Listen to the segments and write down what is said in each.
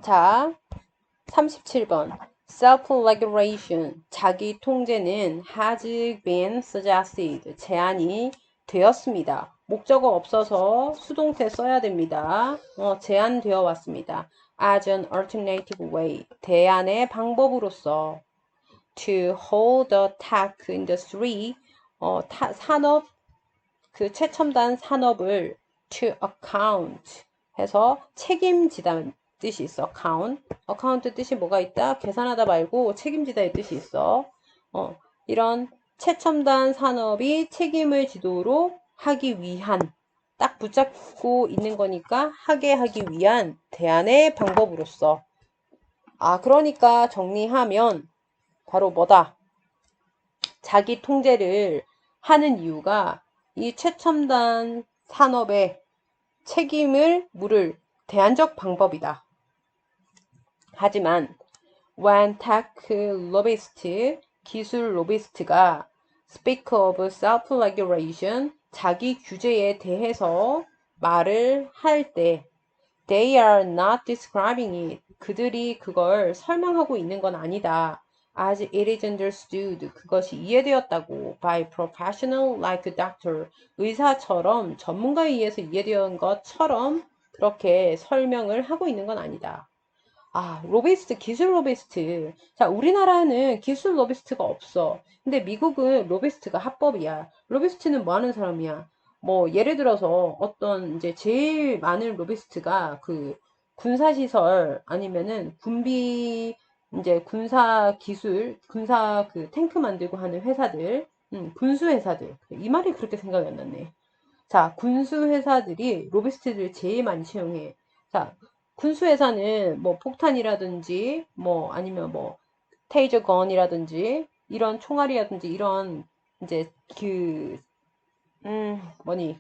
자, 37번. Self-regulation, 자기 통제는 has been suggested, 제안이 되었습니다. 목적어 없어서 수동태 써야 됩니다. 제안되어 왔습니다. As an alternative way, 대안의 방법으로서. To hold the tech industry, 산업, 그 최첨단 산업을 to account 해서 책임지다는 뜻이 있어. account 뜻이 뭐가 있다? 계산하다 말고 책임지다의 뜻이 있어. 이런 최첨단 산업이 책임을 지도록 하기 위한, 딱 붙잡고 있는 거니까 하게 하기 위한 대안의 방법으로서. 그러니까 정리하면 바로 뭐다? 자기 통제를 하는 이유가 이 최첨단 산업의 책임을 물을 대안적 방법이다. 하지만 when tech lobbyist, 기술 로비스트가 speak of self-regulation, 자기 규제에 대해서 말을 할 때 they are not describing it, 그들이 그걸 설명하고 있는 건 아니다. As it is understood, 그것이 이해되었다고 by professional like doctor, 의사처럼 전문가에 의해서 이해되는 것처럼 그렇게 설명을 하고 있는 건 아니다. 로비스트, 기술 로비스트. 자, 우리나라는 기술 로비스트가 없어. 근데 미국은 로비스트가 합법이야. 로비스트는 뭐 하는 사람이야? 뭐, 예를 들어서 어떤 이제 제일 많은 로비스트가 그 군사시설 아니면은 군비, 이제 군사 기술, 군사 그 탱크 만들고 하는 회사들, 군수 회사들. 이 말이 그렇게 생각이 안 났네. 자, 군수 회사들이 로비스트를 제일 많이 채용해. 자, 군수 회사는 뭐 폭탄이라든지 뭐 아니면 뭐 테이저 건이라든지 이런 총알이라든지 이런 이제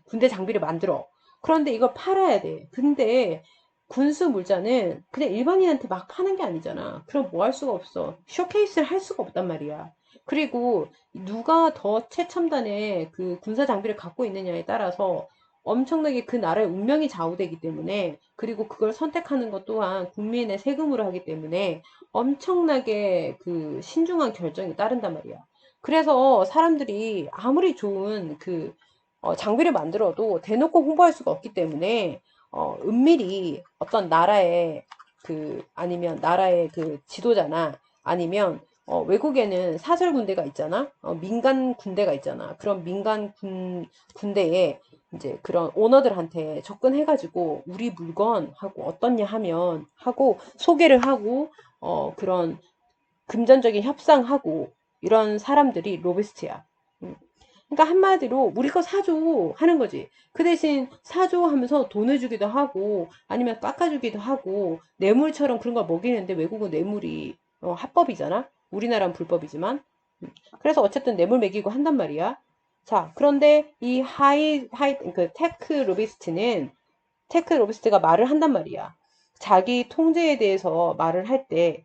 군대 장비를 만들어. 그런데 이걸 팔아야 돼. 근데 군수 물자는 그냥 일반인한테 막 파는 게 아니잖아. 그럼 뭐 할 수가 없어. 쇼케이스를 할 수가 없단 말이야. 그리고 누가 더 최첨단의 그 군사 장비를 갖고 있느냐에 따라서 엄청나게 그 나라의 운명이 좌우되기 때문에, 그리고 그걸 선택하는 것 또한 국민의 세금으로 하기 때문에 엄청나게 그 신중한 결정이 따른단 말이야. 그래서 사람들이 아무리 좋은 장비를 만들어도 대놓고 홍보할 수가 없기 때문에 은밀히 어떤 나라의 아니면 나라의 그 지도자나 아니면 외국에는 사설 군대가 있잖아. 민간 군대가 있잖아. 그런 민간 군대에 이제 그런 오너들한테 접근해가지고 우리 물건 하고 어떻냐 하면 하고 소개를 하고 그런 금전적인 협상하고 이런 사람들이 로비스트야. 음. 그러니까 한마디로 우리 거 사줘 하는 거지. 그 대신 사줘 하면서 돈을 주기도 하고 아니면 깎아주기도 하고 뇌물처럼 그런 걸 먹이는데, 외국은 뇌물이 합법이잖아. 우리나라는 불법이지만. 그래서 어쨌든 뇌물 먹이고 한단 말이야. 자, 그런데 이 테크 로비스트가 말을 한단 말이야. 자기 통제에 대해서 말을 할 때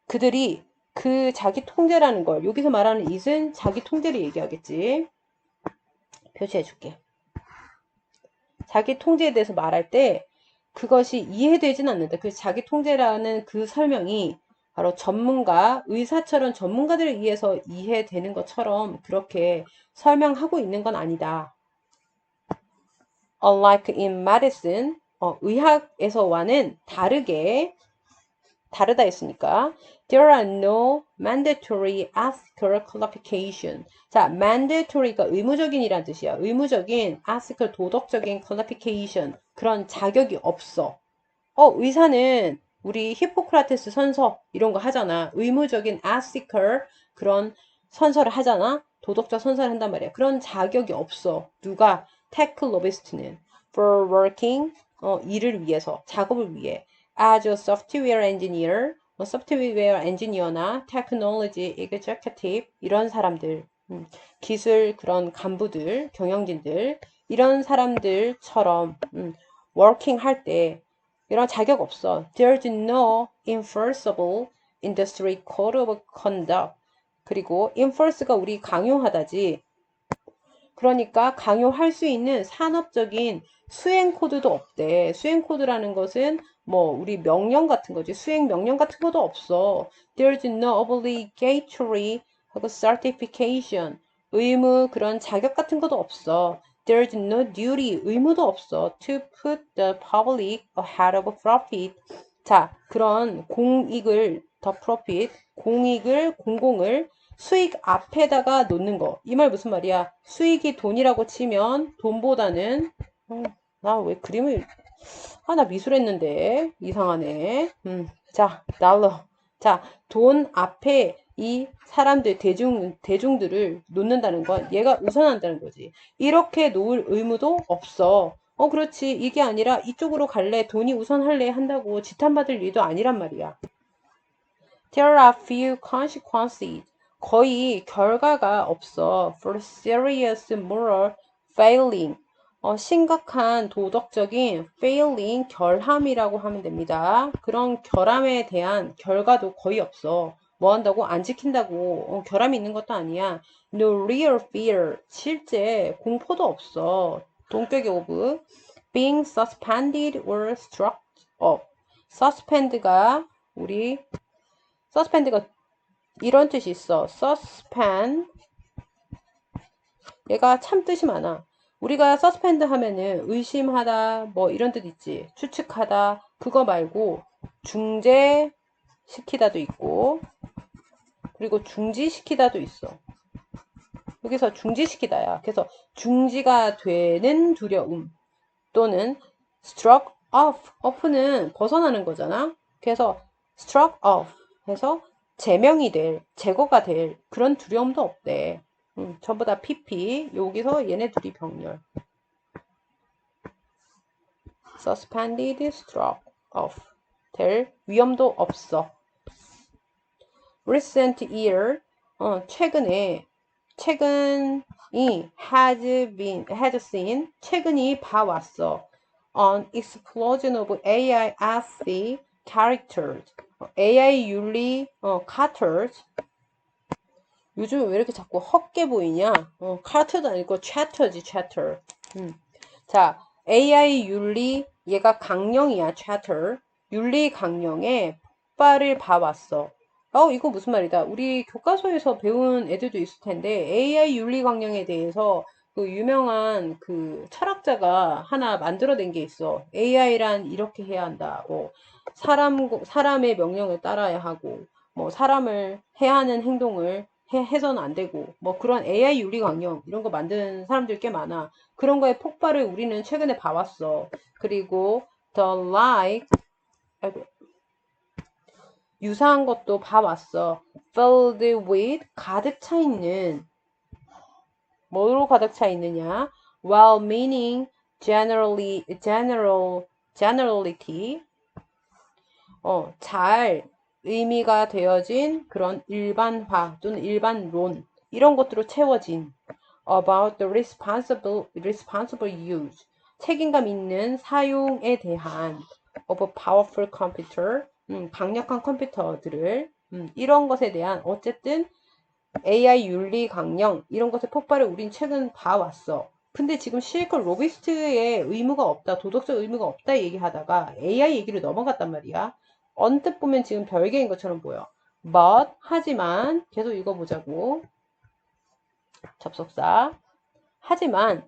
그들이 그 자기 통제라는 걸, 여기서 말하는 it은 자기 통제를 얘기하겠지. 표시해 줄게. 자기 통제에 대해서 말할 때 그것이 이해되진 않는다. 그 자기 통제라는 그 설명이 바로 의사처럼 전문가들에 의해서 이해되는 것처럼 그렇게 설명하고 있는 건 아니다. Unlike in medicine, 의학에서와는 다르다 했으니까 there are no mandatory ethical qualification. 자, mandatory가 의무적인이란 뜻이야. 의무적인 ethical 도덕적인 qualification, 그런 자격이 없어. 의사는 우리 히포크라테스 선서 이런 거 하잖아. 의무적인 ethical 그런 선서를 하잖아. 도덕적 선서를 한단 말이야. 그런 자격이 없어. 누가? 테크 로비스트는 for working, 일을 위해서, 작업을 위해 as a software engineer, 소프트웨어 엔지니어나 technology executive 이런 사람들, 기술 그런 간부들, 경영진들 이런 사람들처럼 working 할 때 이런 자격 없어. There's no enforceable industry code of conduct. 그리고 enforce가 우리 강요하다지. 그러니까 강요할 수 있는 산업적인 수행 코드도 없대. 수행 코드라는 것은 뭐 우리 명령 같은 거지. 수행 명령 같은 것도 없어. There's no obligatory 하고 certification 의무 그런 자격 같은 것도 없어. There's no duty 의무도 없어. To put the public ahead of profit. 자, 그런 공익을 the profit 공익을 공공을 수익 앞에다가 놓는 거. 이 말 무슨 말이야? 수익이 돈이라고 치면 돈보다는 나 왜 그림을 나 미술했는데 이상하네. 자, 달러. 자, 돈 앞에 이 사람들 대중들을 놓는다는 건 얘가 우선한다는 거지. 이렇게 놓을 의무도 없어. 그렇지. 이게 아니라 이쪽으로 갈래, 돈이 우선할래 한다고 지탄받을 일도 아니란 말이야. There are few consequences. 거의 결과가 없어. For serious moral failing. 심각한 도덕적인 failing, 결함이라고 하면 됩니다. 그런 결함에 대한 결과도 거의 없어. 뭐 한다고? 안 지킨다고. 결함이 있는 것도 아니야. No real fear. 실제 공포도 없어. Don't get of being suspended or struck up. suspend가 우리 suspend가 이런 뜻이 있어. suspend. 얘가 참 뜻이 많아. 우리가 suspend 하면은 의심하다 뭐 이런 뜻 있지. 추측하다 그거 말고 중재시키다도 있고 그리고 중지시키다도 있어. 여기서 중지시키다야. 그래서 중지가 되는 두려움 또는 struck off. off는 벗어나는 거잖아. 그래서 struck off 해서 제명이 될, 제거가 될 그런 두려움도 없대. 전부 다 PP. 여기서 얘네 둘이 병렬. suspended, struck off. 될 위험도 없어. recent year. 최근에, 최근이 has seen. 최근이 봐왔어. an explosion of AI eth characters. AI 윤리 characters. 요즘 왜 이렇게 자꾸 헛게 보이냐? 카트도 아니고 chatter지, chatter. 자, AI 윤리, 얘가 강령이야, chatter. 윤리 강령에 폭발을 봐왔어. 이거 무슨 말이다. 우리 교과서에서 배운 애들도 있을 텐데, AI 윤리 강령에 대해서 그 유명한 그 철학자가 하나 만들어낸 게 있어. AI란 이렇게 해야 한다. 사람의 명령을 따라야 하고, 뭐 사람을 해야 하는 행동을 해서는 안 되고 뭐 그런 AI 윤리 강령 이런 거 만든 사람들 꽤 많아. 그런 거의 폭발을 우리는 최근에 봐왔어. 그리고 the like 아이고, 유사한 것도 봐왔어. filled with 가득 차 있는 뭐로 가득 차 있느냐? well-meaning generality 잘 의미가 되어진 그런 일반화 또는 일반론 이런 것들로 채워진 about the responsible use 책임감 있는 사용에 대한 of a powerful computer 강력한 컴퓨터들을 이런 것에 대한 어쨌든 AI 윤리 강령 이런 것의 폭발을 우린 최근 봐왔어. 근데 지금 실컷 로비스트의 의무가 없다, 도덕적 의무가 없다 얘기하다가 AI 얘기를 넘어갔단 말이야. 언뜻 보면 지금 별개인 것처럼 보여. but 하지만 계속 읽어보자고. 접속사. 하지만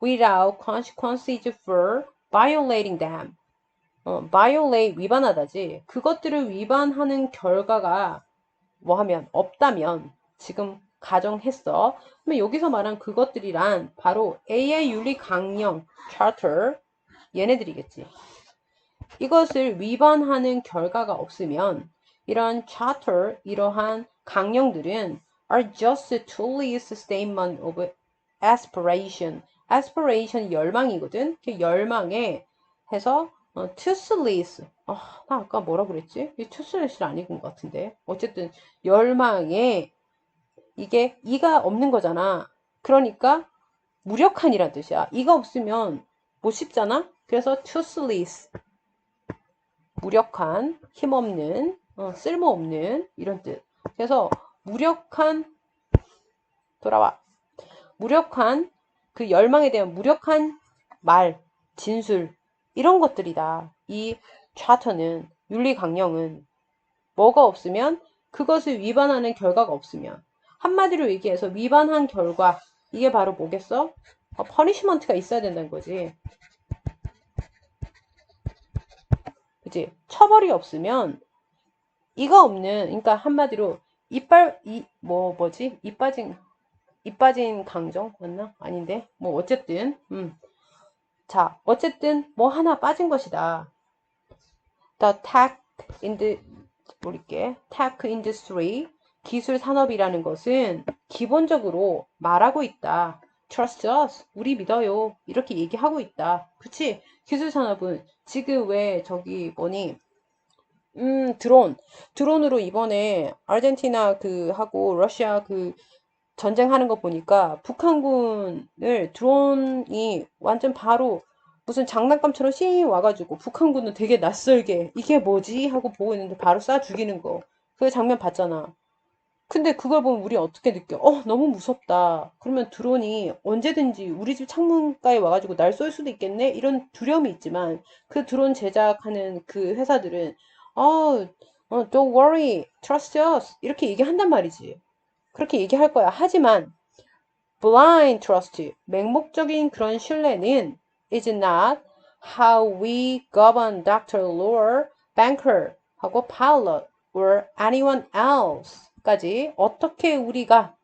without consequences for violating them. violate 위반하다지. 그것들을 위반하는 결과가 뭐 하면 없다면 지금 가정했어. 그러면 여기서 말한 그것들이란 바로 AI 윤리 강령 charter 얘네들이겠지. 이것을 위반하는 결과가 없으면 이런 charter 이러한 강령들은 are just tools statement of aspiration. aspiration 열망이거든. 그 열망에 해서 toothless. 나 아까 뭐라 그랬지? 이 toothless를 안 읽은 것 같은데. 어쨌든 열망에 이게 이가 없는 거잖아. 그러니까 무력한이란 뜻이야. 이가 없으면 못 씹잖아. 그래서 toothless. 무력한, 힘없는, 쓸모없는 이런 뜻. 그래서 무력한 돌아와. 무력한 그 열망에 대한 무력한 말, 진술 이런 것들이다. 이 차터는 윤리 강령은 뭐가 없으면 그것을 위반하는 결과가 없으면 한마디로 얘기해서 위반한 결과 이게 바로 뭐겠어? 퍼니시먼트가 있어야 된다는 거지. 그치? 처벌이 없으면 이가 없는 그러니까 한마디로 이빨 뭐지? 이빠진 강정 맞나? 아닌데 뭐 어쨌든 자 어쨌든 뭐 하나 빠진 것이다. The tech industry 기술 산업이라는 것은 기본적으로 말하고 있다. Trust us. 우리 믿어요. 이렇게 얘기하고 있다. 그치? 기술 산업은 지금 왜 저기 뭐니? 드론으로 이번에 아르헨티나 그 하고 러시아 그 전쟁하는 거 보니까 북한군을 드론이 완전 바로 무슨 장난감처럼 씩 와가지고 북한군은 되게 낯설게 이게 뭐지 하고 보고 있는데 바로 쏴 죽이는 거. 그 장면 봤잖아. 근데 그걸 보면 우리 어떻게 느껴? 너무 무섭다. 그러면 드론이 언제든지 우리 집 창문가에 와가지고 날 쏠 수도 있겠네? 이런 두려움이 있지만 그 드론 제작하는 그 회사들은 don't worry, trust us 이렇게 얘기한단 말이지. 그렇게 얘기할 거야. 하지만 blind trust, 맹목적인 그런 신뢰는 is not how we govern Dr. Lore, banker 하고 pilot or anyone else까지 어떻게 우리가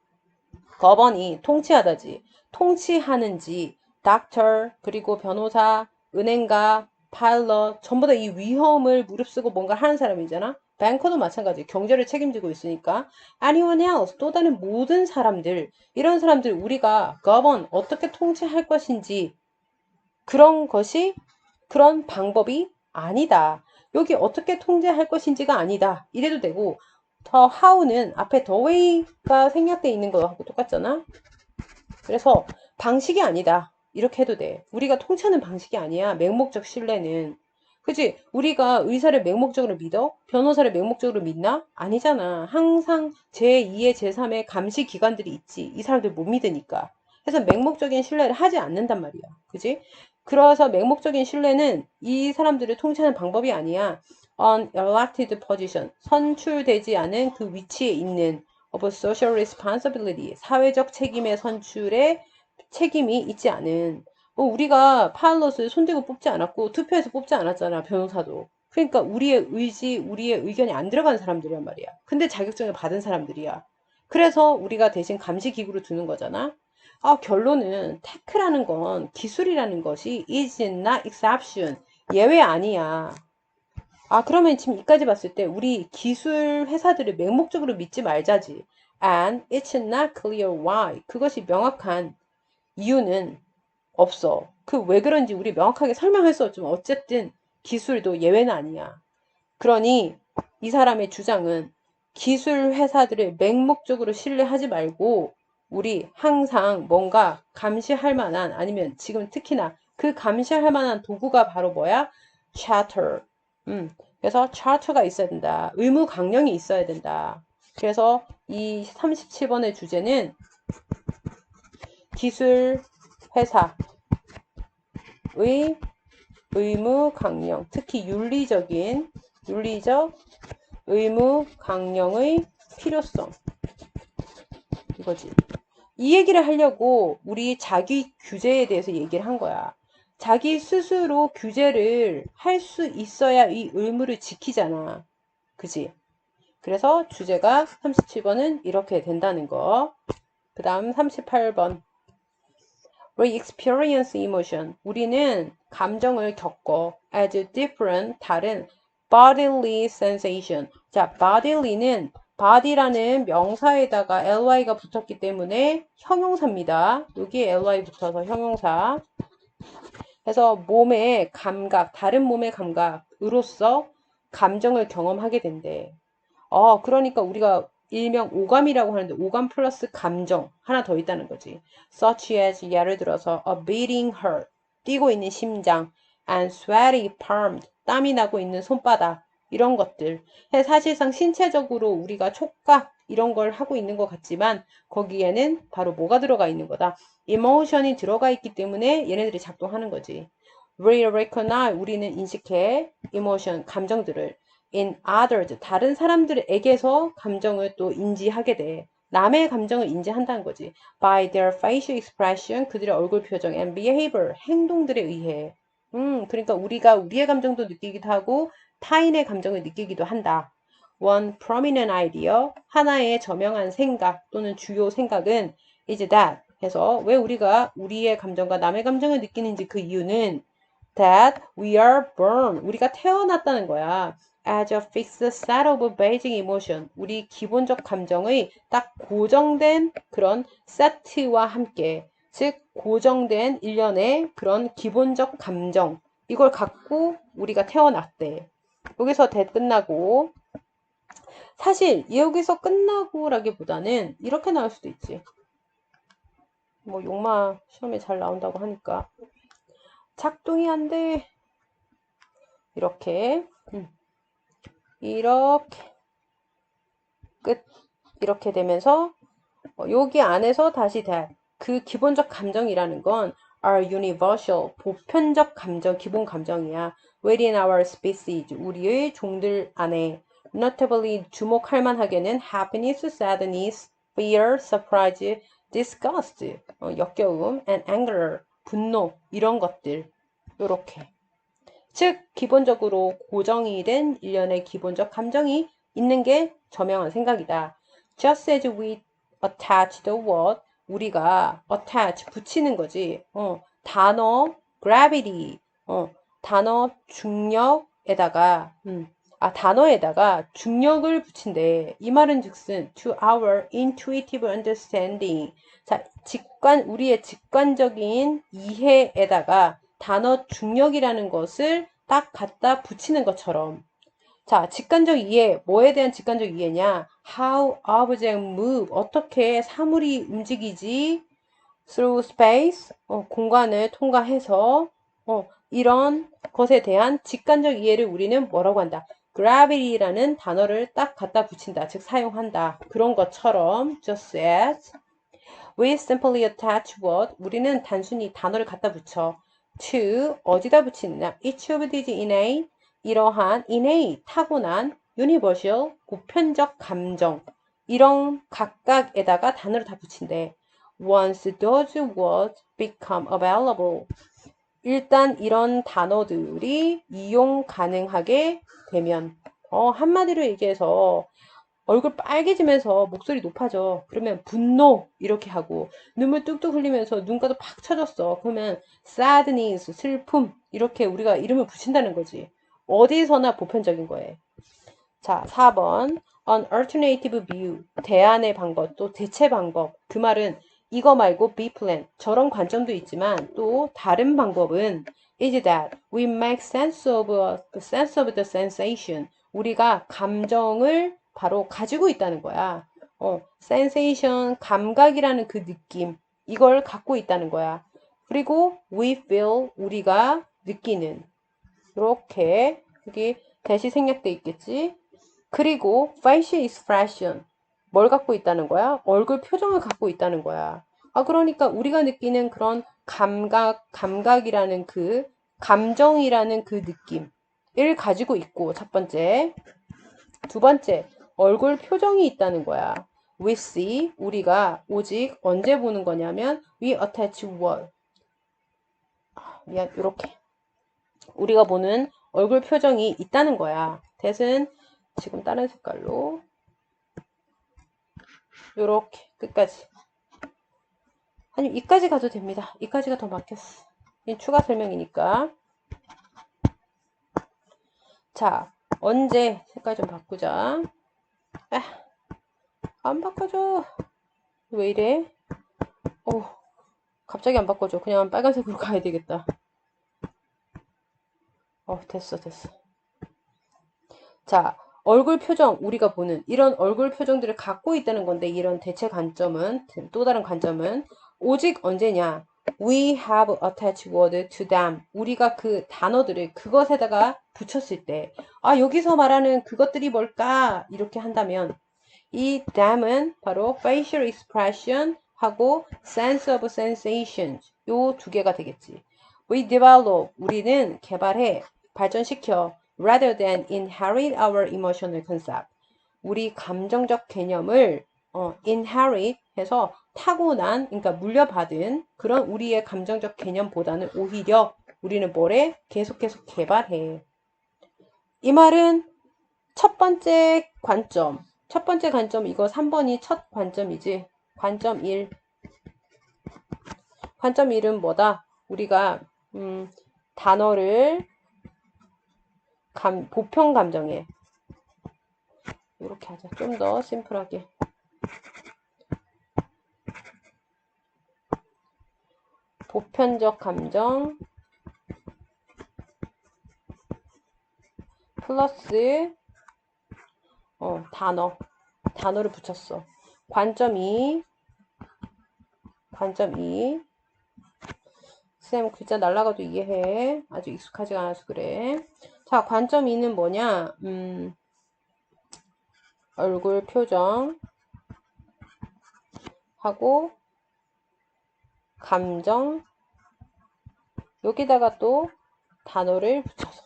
govern이 통치하다지 통치하는지 doctor 그리고 변호사, 은행가, pilot 전부 다 이 위험을 무릅쓰고 뭔가 하는 사람이잖아. 뱅커도 마찬가지. 경제를 책임지고 있으니까 anyone else 또 다른 모든 사람들 이런 사람들 우리가 govern 어떻게 통치할 것인지 그런 것이 그런 방법이 아니다. 여기 어떻게 통제할 것인지가 아니다. 이래도 되고 더 how는 앞에 the way가 생략돼 있는 거하고 똑같잖아. 그래서 방식이 아니다. 이렇게 해도 돼. 우리가 통치하는 방식이 아니야. 맹목적 신뢰는. 그치? 우리가 의사를 맹목적으로 믿어? 변호사를 맹목적으로 믿나? 아니잖아. 항상 제2의 제3의 감시 기관들이 있지. 이 사람들 못 믿으니까. 그래서 맹목적인 신뢰를 하지 않는단 말이야. 그지? 그래서 맹목적인 신뢰는 이 사람들을 통치하는 방법이 아니야. unelected position. 선출되지 않은 그 위치에 있는 of social responsibility. 사회적 책임의 선출에 책임이 있지 않은 우리가 파일럿을 손들고 뽑지 않았고 투표해서 뽑지 않았잖아 변호사도 그러니까 우리의 의지 우리의 의견이 안 들어가는 사람들이란 말이야 근데 자격증을 받은 사람들이야 그래서 우리가 대신 감시기구로 두는 거잖아 결론은 테크라는 건 기술이라는 것이 is not exception 예외 아니야 그러면 지금 이까지 봤을 때 우리 기술 회사들을 맹목적으로 믿지 말자지 and it's not clear why 그것이 명확한 이유는 없어. 그 왜 그런지 우리 명확하게 설명할 수 없지만 어쨌든 기술도 예외는 아니야. 그러니 이 사람의 주장은 기술 회사들을 맹목적으로 신뢰하지 말고 우리 항상 뭔가 감시할 만한 아니면 지금 특히나 그 감시할 만한 도구가 바로 뭐야? charter. 그래서 charter가 있어야 된다. 의무 강령이 있어야 된다. 그래서 이 37번의 주제는 기술 회사 의 의무 강령, 특히 윤리적 의무 강령의 필요성 이거지. 이 얘기를 하려고 우리 자기 규제에 대해서 얘기를 한 거야. 자기 스스로 규제를 할 수 있어야 이 의무를 지키잖아. 그지? 그래서 주제가 37번은 이렇게 된다는 거. 그 다음 38번. re-experience emotion. 우리는 감정을 겪어 as different, 다른 bodily sensation. 자, bodyly는 body라는 명사에다가 ly가 붙었기 때문에 형용사입니다. 여기에 ly 붙어서 형용사. 그래서 몸의 감각, 다른 몸의 감각으로서 감정을 경험하게 된대. 그러니까 우리가 일명 오감이라고 하는데 오감 플러스 감정 하나 더 있다는 거지. Such as 예를 들어서 a beating heart 뛰고 있는 심장 and sweaty palm 땀이 나고 있는 손바닥 이런 것들. 사실상 신체적으로 우리가 촉각 이런 걸 하고 있는 것 같지만 거기에는 바로 뭐가 들어가 있는 거다. emotion이 들어가 있기 때문에 얘네들이 작동하는 거지. We recognize 우리는 인식해 emotion 감정들을 in others 다른 사람들에게서 감정을 또 인지하게 돼. 남의 감정을 인지한다는 거지. By their facial expression 그들의 얼굴 표정 and behavior 행동들에 의해. 그러니까 우리가 우리의 감정도 느끼기도 하고 타인의 감정을 느끼기도 한다. One prominent idea 하나의 저명한 생각 또는 주요 생각은 is that 해서 왜 우리가 우리의 감정과 남의 감정을 느끼는지 그 이유는 that we are born 우리가 태어났다는 거야. As a fixed set of basic emotion 우리 기본적 감정의 딱 고정된 그런 세트와 함께 즉 고정된 일련의 그런 기본적 감정 이걸 갖고 우리가 태어났대. 여기서 대 끝나고 사실 여기서 끝나고라기보다는 이렇게 나올 수도 있지. 뭐 용마 시험에 잘 나온다고 하니까 작동이 안 돼. 이렇게 이렇게 끝 이렇게 되면서 여기 안에서 다시 그 기본적 감정이라는 건 are universal 보편적 감정 기본 감정이야. within our species 우리의 종들 안에 notably 주목할 만하게는 happiness, sadness, fear, surprise, disgust 역겨움 and anger 분노 이런 것들 요렇게 즉 기본적으로 고정이 된 일련의 기본적 감정이 있는 게 저명한 생각이다. Just as we attach the word 우리가 attach 붙이는 거지. 단어 gravity 단어 중력에다가 단어에다가 중력을 붙인대. 이 말은 즉슨 to our intuitive understanding. 자, 우리의 직관적인 이해에다가 단어 중력이라는 것을 딱 갖다 붙이는 것처럼. 자, 직관적 이해. 뭐에 대한 직관적 이해냐? How objects move. 어떻게 사물이 움직이지? Through space. 공간을 통과해서. 이런 것에 대한 직관적 이해를 우리는 뭐라고 한다? gravity라는 단어를 딱 갖다 붙인다. 즉 사용한다. 그런 것처럼 just as we simply attach word 우리는 단순히 단어를 갖다 붙여 to 어디다 붙이느냐 each of these innate 이러한 innate 타고난 universal 보편적 감정 이런 각각에다가 단어를 다 붙인대. Once those words become available 일단 이런 단어들이 이용 가능하게 되면 한마디로 얘기해서 얼굴 빨개지면서 목소리 높아져. 그러면 분노 이렇게 하고 눈물 뚝뚝 흘리면서 눈가도 팍 쳐졌어. 그러면 sadness 슬픔 이렇게 우리가 이름을 붙인다는 거지. 어디서나 보편적인 거예요. 자, 4번 an alternative view 대안의 방법 또 대체 방법 그 말은 이거 말고 B plan 저런 관점도 있지만 또 다른 방법은 is that we make sense of the sensation 우리가 감정을 바로 가지고 있다는 거야. sensation 감각이라는 그 느낌 이걸 갖고 있다는 거야. 그리고 we feel 우리가 느끼는 이렇게 여기 대시 생략돼 있겠지. 그리고 facial expression 뭘 갖고 있다는 거야? 얼굴 표정을 갖고 있다는 거야. 그러니까 우리가 느끼는 그런 감각이라는 그 감정이라는 그 느낌을 가지고 있고 첫 번째. 두 번째, 얼굴 표정이 있다는 거야. We see 우리가 오직 언제 보는 거냐면 we attach word 미안 이렇게 우리가 보는 얼굴 표정이 있다는 거야. that은 지금 다른 색깔로 요렇게 끝까지 아니 이까지 가도 됩니다. 이까지가 더 막혔어. 이 추가 설명이니까 자 언제 색깔 좀 바꾸자. 안 바꿔줘. 왜 이래? 갑자기 안 바꿔줘. 그냥 빨간색으로 가야 되겠다. 됐어. 자, 얼굴 표정, 우리가 보는 이런 얼굴 표정들을 갖고 있다는 건데, 이런 대체 관점은, 또 다른 관점은, 오직 언제냐? We have attached word to them. 우리가 그 단어들을 그것에다가 붙였을 때, 여기서 말하는 그것들이 뭘까? 이렇게 한다면, 이 dam은 바로 facial expression 하고 sense of sensations 요 두 개가 되겠지. We develop 우리는 개발해 발전시켜 rather than inherit our emotional concept. 우리 감정적 개념을 inherit 해서 타고난 그러니까 물려받은 그런 우리의 감정적 개념보다는 오히려 우리는 뭐래? 계속해서 개발해. 이 말은 첫 번째 관점 이거 3번이 첫 관점이지. 관점 1. 관점 1은 뭐다? 우리가 단어를 보편 감정에 이렇게 하자. 좀 더 심플하게. 보편적 감정 플러스 단어를 붙였어. 관점 2. 쌤 글자 날라가도 이해해. 아주 익숙하지가 않아서 그래. 자, 관점 2는 뭐냐? 얼굴 표정 하고 감정 여기다가 또 단어를 붙여서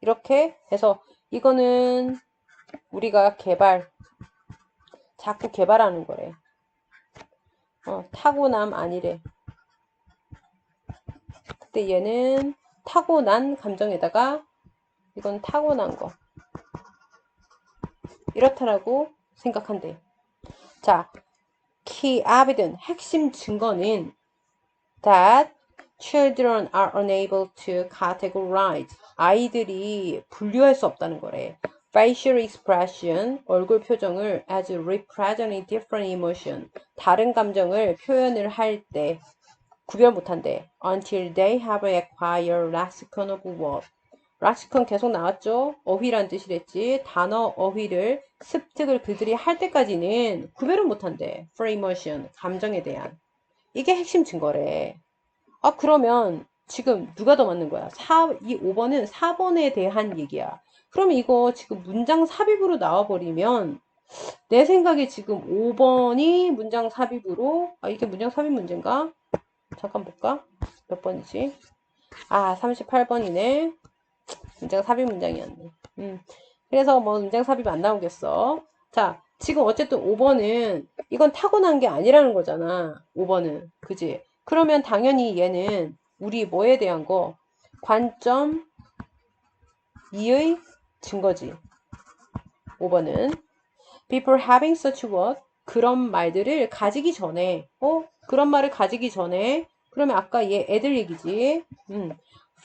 이렇게 해서 이거는 우리가 자꾸 개발하는 거래. 타고남 아니래. 근데 얘는 타고난 감정에다가 이건 타고난 거. 이렇다라고 생각한대. 자, key evidence, 핵심 증거는 that children are unable to categorize. 아이들이 분류할 수 없다는 거래. facial expression, 얼굴 표정을 as representing different emotion, 다른 감정을 표현을 할 때 구별 못한대. until they have acquired lexicon of word. 락시콘 계속 나왔죠? 어휘란 뜻이랬지. 단어 어휘를 습득을 그들이 할 때까지는 구별을 못한대. for emotion, 감정에 대한. 이게 핵심 증거래. 그러면 지금 누가 더 맞는 거야? 이 5번은 4번에 대한 얘기야. 그러면 이거 지금 문장 삽입으로 나와버리면 내 생각에 지금 5번이 문장 삽입으로 이게 문장 삽입 문제인가? 잠깐 볼까? 몇 번이지? 38번이네. 문장 삽입 문장이었네. 그래서 뭐 문장 삽입 안 나오겠어. 자, 지금 어쨌든 5번은 이건 타고난 게 아니라는 거잖아. 5번은. 그지? 그러면 당연히 얘는 우리 뭐에 대한 거? 관점 2의 증거지. 5번은 people having such what? 그런 말들을 가지기 전에 그런 말을 가지기 전에 그러면 아까 얘 애들 얘기지.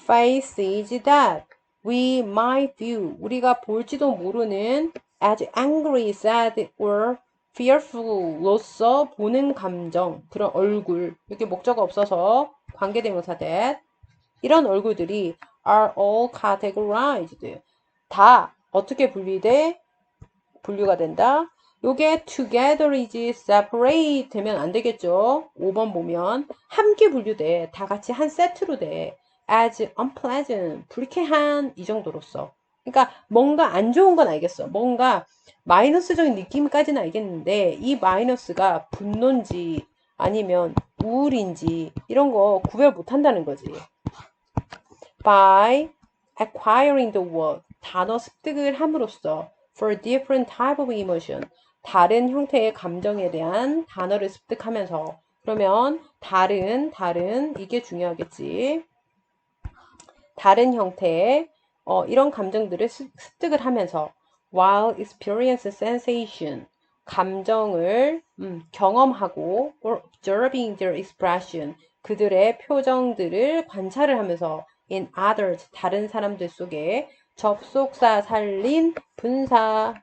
faces that we might view 우리가 볼지도 모르는 as angry, sad or fearful로서 보는 감정 그런 얼굴 이렇게 목적어 없어서 관계대명사 that 이런 얼굴들이 are all categorized 다 어떻게 분류가 된다. 요게 together is separate 되면 안 되겠죠. 5번 보면 함께 분류돼. 다 같이 한 세트로 돼. as unpleasant, 불쾌한 이 정도로서. 그러니까 뭔가 안 좋은 건 알겠어. 뭔가 마이너스적인 느낌까지는 알겠는데 이 마이너스가 분노인지 아니면 우울인지 이런 거 구별 못 한다는 거지. by acquiring the word 단어 습득을 함으로써 for different type of emotion 다른 형태의 감정에 대한 단어를 습득하면서 그러면 다른 이게 중요하겠지. 다른 형태의 이런 감정들을 습득을 하면서 while experience sensation 감정을 경험하고 or observing their expression 그들의 표정들을 관찰을 하면서 in others 다른 사람들 속에 접속사 살린 분사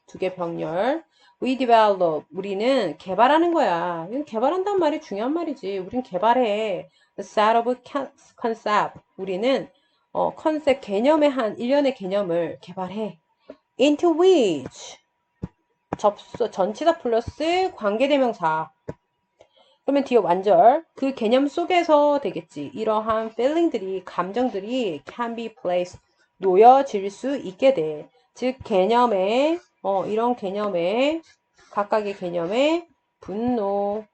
두 개 병렬 we develop 우리는 개발하는 거야. 이건 개발한다는 말이 중요한 말이지. 우린 개발해. The set of concept 우리는 컨셉 개념의 일련의 개념을 개발해. into which 전치사 플러스 관계대명사 그러면 뒤에 완절 그 개념 속에서 되겠지. 이러한 feeling들이 감정들이 can be placed 놓여질 수 있게 돼. 즉 개념의 이런 개념의, 각각의 개념의 분노,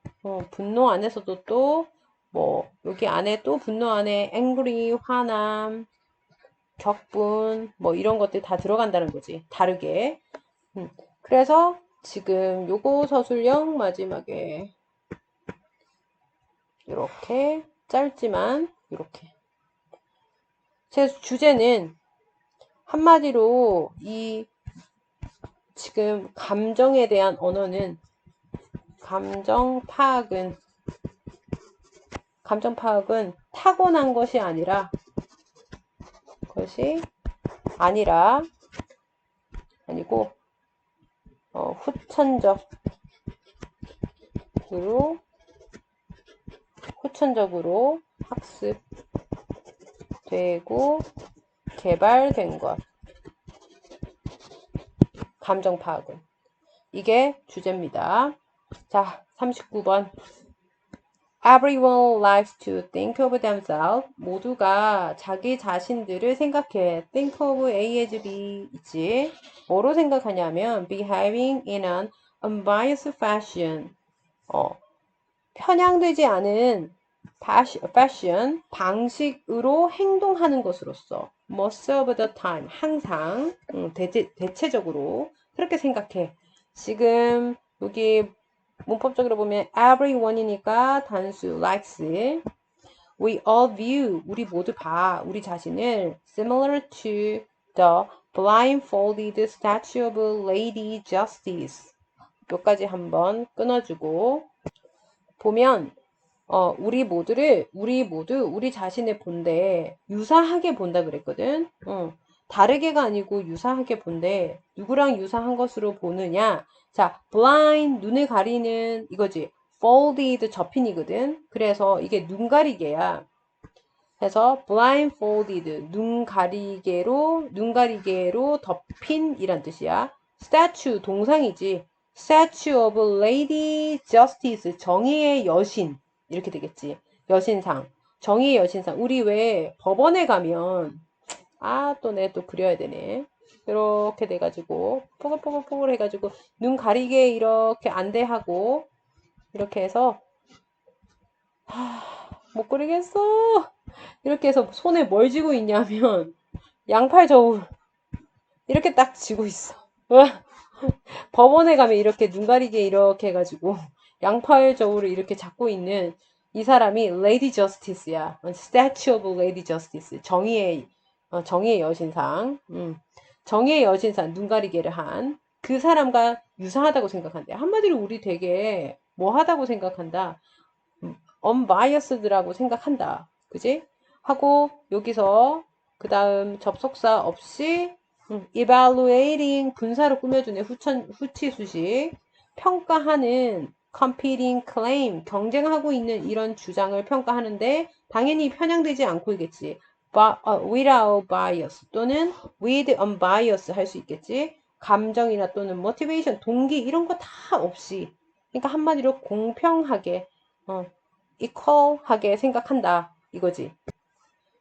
분노 안에서도 또, 여기 안에 또 분노 안에 angry, 화남, 격분, 이런 것들 다 들어간다는 거지. 다르게. 그래서 지금 요거 서술형 마지막에 이렇게 짧지만 이렇게 제 주제는 한마디로 이 지금 감정에 대한 언어는 감정 파악은 타고난 것이 아니고 후천적으로 학습되고 개발된 것. 감정 파악은. 이게 주제입니다. 자, 39번. Everyone likes to think of themselves. 모두가 자기 자신들을 생각해. Think of A as B 있지. 뭐로 생각하냐면 behaving in an unbiased fashion. 편향되지 않은 fashion, 방식으로 행동하는 것으로서 most of the time, 항상, 대체적으로 그렇게 생각해. 지금 여기 문법적으로 보면 everyone이니까 단수 likes. We all view, 우리 모두 봐, 우리 자신을 similar to the blindfolded statue of Lady Justice. 여기까지 한번 끊어주고 보면 우리 모두 우리 자신을 본데 유사하게 본다 그랬거든. 다르게가 아니고 유사하게 본데 누구랑 유사한 것으로 보느냐? 자, blind 눈을 가리는 이거지. folded 접힌이거든. 그래서 이게 눈 가리개야. 그래서 blindfolded 눈 가리개로 덮인 이란 뜻이야. statue 동상이지. statue of Lady Justice 정의의 여신 이렇게 되겠지. 여신상 정의의 여신상. 우리 왜 법원에 가면 또 내 또 그려야 되네. 이렇게 돼가지고 포글포글 해가지고 눈 가리개 이렇게 안대하고 이렇게 해서 못 그리겠어. 이렇게 해서 손에 뭘 쥐고 있냐면 양팔 저울 이렇게 딱 쥐고 있어. 법원에 가면 이렇게 눈 가리개 이렇게 해가지고 양팔 저울을 이렇게 잡고 있는 이 사람이 Lady Justice야. Statue of Lady Justice. 정의의 여신상. 정의의 여신상 눈 가리개를 한 그 사람과 유사하다고 생각한대. 한마디로 우리 되게 뭐 하다고 생각한다. unbiased라고 생각한다. 그지? 하고 여기서 그 다음 접속사 없이 evaluating 분사로 꾸며주네. 후치수식. 평가하는 competing claim 경쟁하고 있는 이런 주장을 평가하는데 당연히 편향되지 않고겠지. without bias 또는 with unbiased 할 수 있겠지. 감정이나 또는 motivation 동기 이런 거 다 없이 그러니까 한마디로 공평하게 equal하게 생각한다 이거지.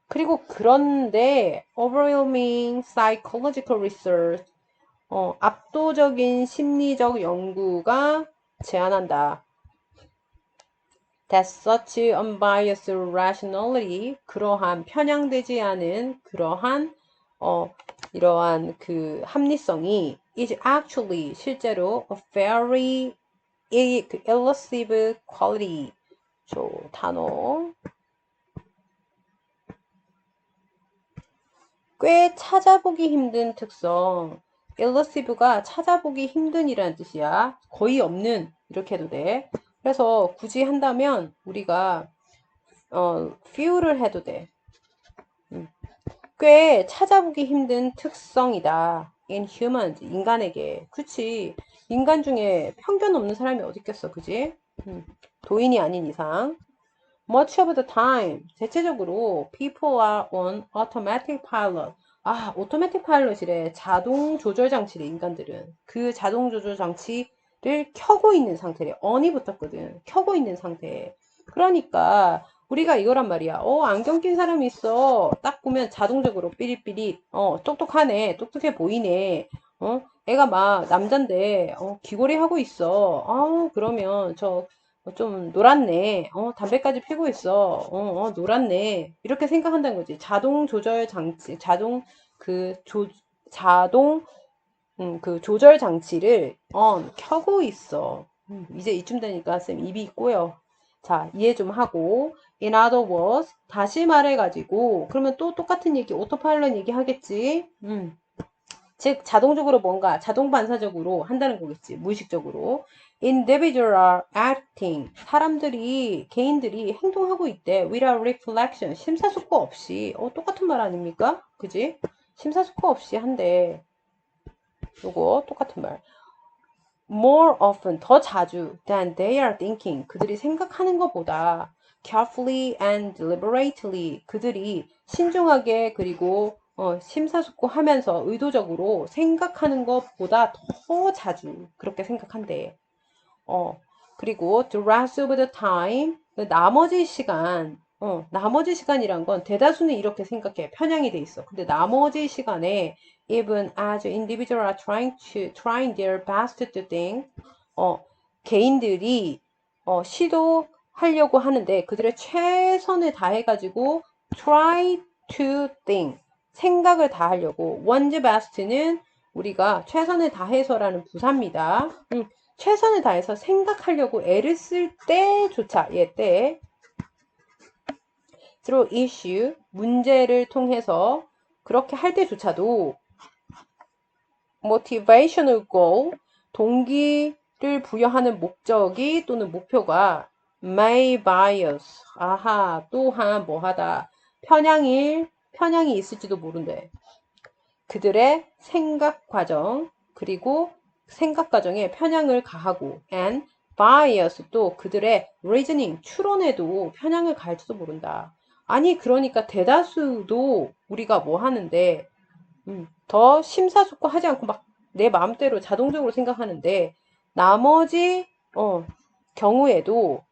그리고 그런데 overwhelming psychological research 압도적인 심리적 연구가 제안한다. That such unbiased rationality 그러한 편향되지 않은 그러한 이러한 그 합리성이 is actually 실제로 a very elusive quality. 단어 꽤 찾아보기 힘든 특성. elusive가 찾아보기 힘든이라는 뜻이야. 거의 없는 이렇게 해도 돼. 그래서 굳이 한다면 우리가 few를 해도 돼. 꽤 찾아보기 힘든 특성이다. in humans 인간에게. 그치. 인간 중에 편견 없는 사람이 어디 있겠어. 그지? 도인이 아닌 이상. Much of the time, 대체적으로 people are on automatic pilot. automatic pilot이래. 자동 조절 장치래, 인간들은. 그 자동 조절 장치를 켜고 있는 상태래. on이 붙었거든. 켜고 있는 상태. 그러니까 우리가 이거란 말이야. 안경 낀 사람이 있어. 딱 보면 자동적으로 삐릿삐릿. 똑똑하네. 똑똑해 보이네. 애가 막 남잔데 귀걸이 하고 있어. 그러면 저 좀 놀았네. 담배까지 피고 있어. 놀았네. 이렇게 생각한다는 거지. 자동 조절 장치, 자동 그 조절 장치를 켜고 있어. 이제 이쯤 되니까 쌤 입이 꼬여. 자, 이해 좀 하고. In other words, 다시 말해가지고, 그러면 또 똑같은 얘기, 오토파일럿 얘기 하겠지? 즉, 자동적으로 뭔가, 자동 반사적으로 한다는 거겠지. 무의식적으로. Individual are acting. 사람들이, 개인들이 행동하고 있대. Without reflection. 심사숙고 없이. 똑같은 말 아닙니까? 그지? 심사숙고 없이 한대. 요거 똑같은 말. More often, 더 자주 than they are thinking. 그들이 생각하는 것보다 carefully and deliberately. 그들이 신중하게 그리고 심사숙고하면서 의도적으로 생각하는 것보다 더 자주 그렇게 생각한대. 어, 그리고 the rest of the time, 그 나머지 시간이란 건 대다수는 이렇게 생각해. 편향이 돼 있어. 근데 나머지 시간에 even as individuals are trying their best to think, 개인들이 시도하려고 하는데 그들의 최선을 다해가지고 try to think, 생각을 다하려고. one's best는 우리가 최선을 다해서라는 부사입니다. 최선을 다해서 생각하려고 애를 쓸 때조차, 때 through issue, 문제를 통해서 그렇게 할 때조차도 motivational goal, 동기를 부여하는 목적이 또는 목표가 may bias, 또한 뭐하다, 편향이 있을지도 모른대. 그들의 생각 과정, 그리고 생각 과정에 편향을 가하고 and bias, 또 그들의 reasoning, 추론에도 편향을 가할지도 모른다. 아니 그러니까 대다수도 우리가 뭐 하는데 더 심사숙고하지 않고 막 내 마음대로 자동적으로 생각하는데 나머지 경우에도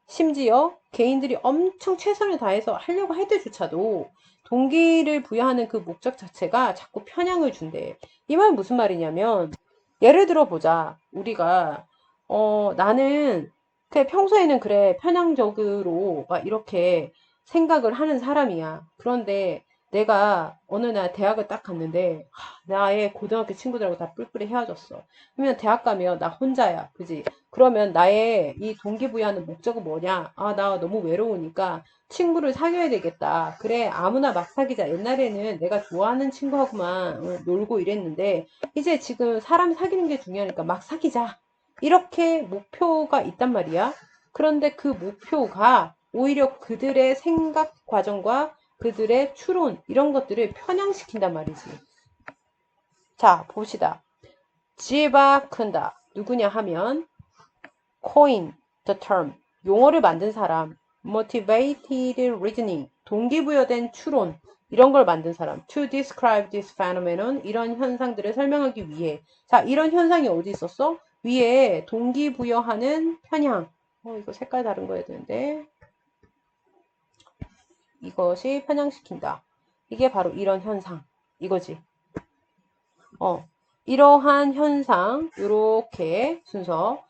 심지어 개인들이 엄청 최선을 다해서 하려고 할 때조차도 동기를 부여하는 그 목적 자체가 자꾸 편향을 준대. 이 말 무슨 말이냐면 예를 들어 보자. 우리가 나는 그래 평소에는 그래 편향적으로 막 이렇게 생각을 하는 사람이야. 그런데 내가 어느 날 대학을 딱 갔는데 나의 고등학교 친구들하고 다 뿔뿔이 헤어졌어. 그러면 대학 가면 나 혼자야. 그지? 그러면 나의 이 동기부여하는 목적은 뭐냐? 나 너무 외로우니까 친구를 사귀어야 되겠다. 그래, 아무나 막 사귀자. 옛날에는 내가 좋아하는 친구하고만 놀고 이랬는데, 이제 지금 사람 사귀는 게 중요하니까 막 사귀자. 이렇게 목표가 있단 말이야. 그런데 그 목표가 오히려 그들의 생각 과정과 그들의 추론, 이런 것들을 편향시킨단 말이지. 자, 봅시다. 지바 큰다. 누구냐 하면, coin, the term, 용어를 만든 사람, motivated reasoning, 동기부여된 추론, 이런 걸 만든 사람, to describe this phenomenon, 이런 현상들을 설명하기 위해. 자, 이런 현상이 어디 있었어? 위에 동기부여하는 편향. 이거 색깔 다른 거 해야 되는데. 이것이 편향시킨다. 이게 바로 이런 현상. 이거지. 이러한 현상, 요렇게 순서.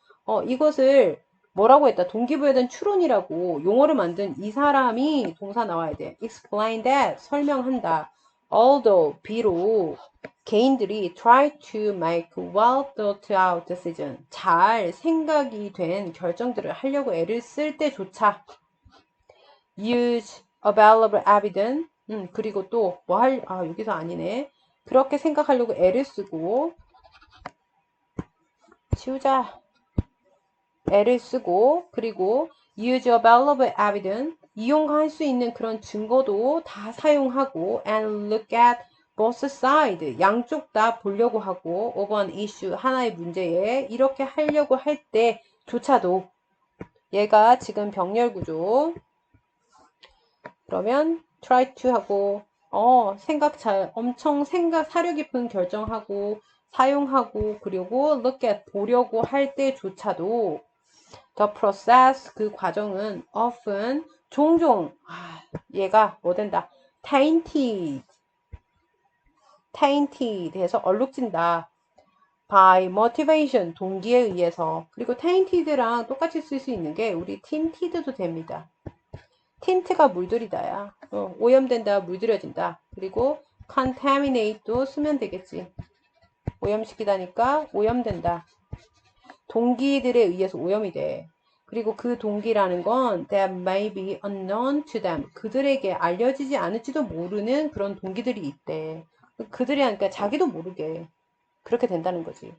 이것을 뭐라고 했다? 동기부여된 추론이라고 용어를 만든 이 사람이 동사 나와야 돼. explain that, 설명한다. although, 비록 개인들이 try to make well thought out decision, 잘 생각이 된 결정들을 하려고 애를 쓸 때조차 use available evidence, 그리고 또 여기서 아니네. 그렇게 생각하려고 애를 쓰고 치우자. 애를 쓰고 그리고 use available evidence, 이용할 수 있는 그런 증거도 다 사용하고 and look at both sides, 양쪽 다 보려고 하고 of an issue, 하나의 문제에 이렇게 하려고 할 때조차도 얘가 지금 병렬 구조. 그러면 try to 하고 엄청 사려 깊은 결정하고 사용하고 그리고 look at 보려고 할 때조차도 the process, 그 과정은 often 종종 얘가 뭐 된다, tainted 해서 얼룩진다. by motivation, 동기에 의해서. 그리고 tainted랑 똑같이 쓸 수 있는 게 우리 tinted도 됩니다. 틴트가 물들이다야. 오염된다, 물들여진다. 그리고 contaminate도 쓰면 되겠지. 오염시키다니까 오염된다. 동기들에 의해서 오염이 돼. 그리고 그 동기라는 건 that may be unknown to them. 그들에게 알려지지 않을지도 모르는 그런 동기들이 있대. 그들이 하니까 자기도 모르게 그렇게 된다는 거지.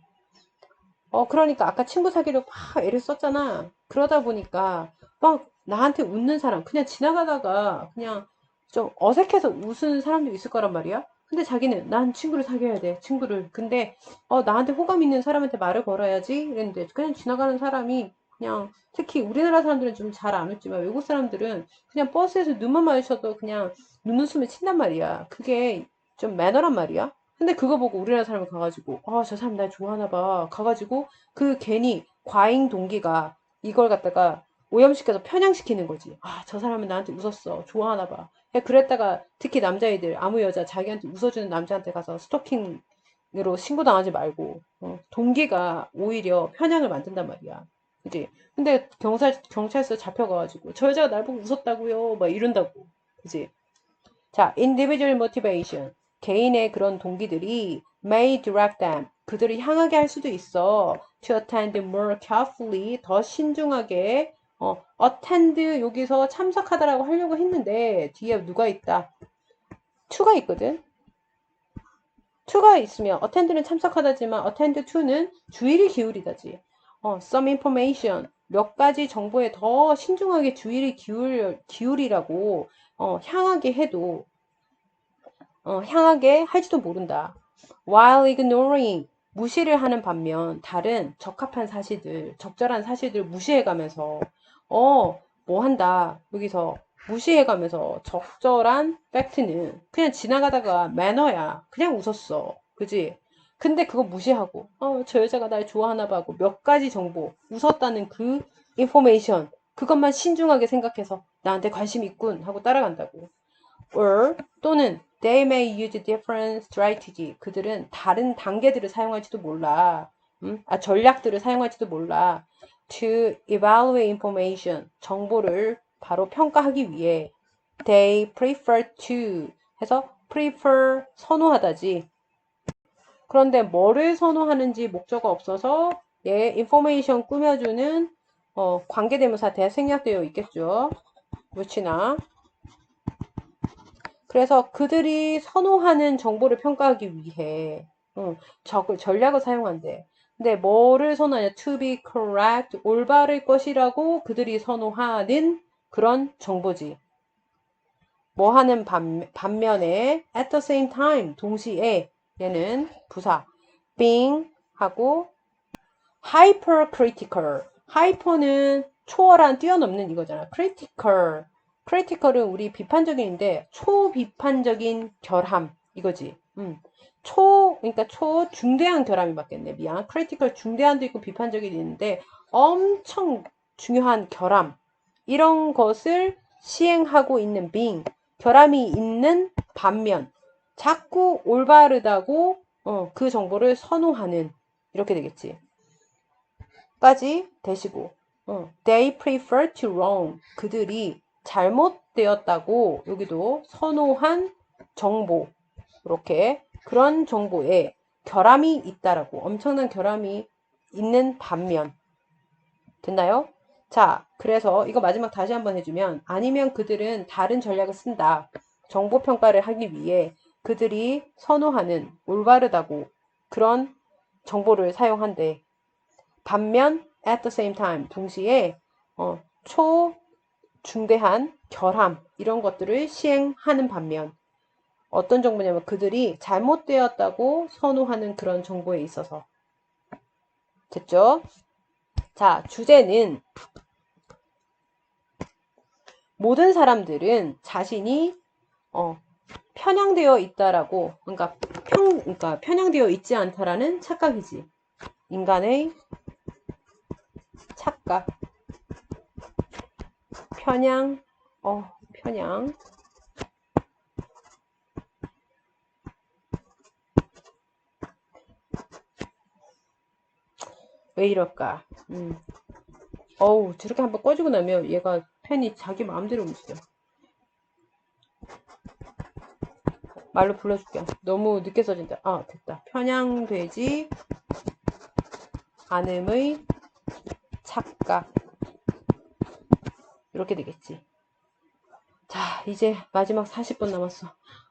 그러니까 아까 친구 사귀려고 막 애를 썼잖아. 그러다 보니까 막 나한테 웃는 사람, 그냥 지나가다가 그냥 좀 어색해서 웃은 사람도 있을 거란 말이야. 근데 자기는 난 친구를 사귀어야 돼, 친구를. 근데 나한테 호감 있는 사람한테 말을 걸어야지 이랬는데 그냥 지나가는 사람이 그냥 특히 우리나라 사람들은 좀 잘 안 웃지만 외국 사람들은 그냥 버스에서 눈만 마주쳐도 그냥 눈웃음을 친단 말이야. 그게 좀 매너란 말이야. 근데 그거 보고 우리나라 사람이 가가지고 저 사람 날 좋아하나 봐 가가지고 그 괜히 과잉 동기가 이걸 갖다가 오염시켜서 편향시키는 거지. 저 사람은 나한테 웃었어, 좋아하나 봐. 그랬다가 특히 남자애들 아무 여자 자기한테 웃어주는 남자한테 가서 스토킹으로 신고당하지 말고 동기가 오히려 편향을 만든단 말이야. 그지? 근데 경찰서 잡혀가가지고 저 여자가 날 보고 웃었다고요 막 이런다고. 그지? 자, individual motivation. 개인의 그런 동기들이 may direct them. 그들을 향하게 할 수도 있어. to attend more carefully. 더 신중하게. attend 여기서 참석하다라고 하려고 했는데 뒤에 누가 있다? to가 있거든. to가 있으면 attend는 참석하다지만 attend to는 주의를 기울이다지. some information. 몇 가지 정보에 더 신중하게 주의를 기울이라고 향하게 해도 향하게 할지도 모른다. While ignoring 무시를 하는 반면 다른 적합한 사실들, 적절한 사실들을 무시해가면서 뭐 한다. 여기서 무시해가면서 적절한 팩트는 그냥 지나가다가 매너야. 그냥 웃었어. 그지? 근데 그거 무시하고 저 여자가 날 좋아하나 봐 하고 몇 가지 정보, 웃었다는 그 인포메이션 그것만 신중하게 생각해서 나한테 관심 있군 하고 따라간다고. or 또는 they may use different strategy. 그들은 다른 단계들을 사용할지도 몰라. 전략들을 사용할지도 몰라. to evaluate information. 정보를 바로 평가하기 위해 they prefer to 해서 prefer 선호하다지. 그런데 뭐를 선호하는지 목적어 없어서 얘 information 꾸며주는 관계대명사 대생략되어 있겠죠. which나 그래서 그들이 선호하는 정보를 평가하기 위해 전략을 사용한대. 근데 뭐를 선호하냐? To be correct, 올바를 것이라고 그들이 선호하는 그런 정보지. 뭐 하는 반면에 at the same time, 동시에 얘는 부사 being 하고 hypercritical. hyper는 초월한, 뛰어넘는 이거잖아. critical은 우리 비판적인인데 초비판적인 결함 이거지. 그러니까 중대한 결함이 맞겠네. 미안. critical 중대한도 있고 비판적인 있는데 엄청 중요한 결함 이런 것을 시행하고 있는 being 결함이 있는 반면 자꾸 올바르다고 그 정보를 선호하는 이렇게 되겠지. 까지 되시고 they prefer to wrong 그들이 잘못되었다고 여기도 선호한 정보 이렇게 그런 정보에 결함이 있다라고 엄청난 결함이 있는 반면 됐나요? 자 그래서 이거 마지막 다시 한번 해주면 아니면 그들은 다른 전략을 쓴다 정보 평가를 하기 위해 그들이 선호하는 올바르다고 그런 정보를 사용한대 반면 at the same time 동시에 초중대한 결함 이런 것들을 시행하는 반면 어떤 정보냐면 그들이 잘못되었다고 선호하는 그런 정보에 있어서 됐죠? 자 주제는 모든 사람들은 자신이 편향되어 있다라고 그러니까 편향되어 있지 않다라는 착각이지 인간의 착각 편향 왜 이럴까? 어우, 저렇게 한번 꺼지고 나면 얘가 펜이 자기 마음대로 움직여. 말로 불러줄게. 너무 늦게 써진다. 아, 됐다. 편향되지 않음의 착각. 이렇게 되겠지. 자, 이제 마지막 40분 남았어.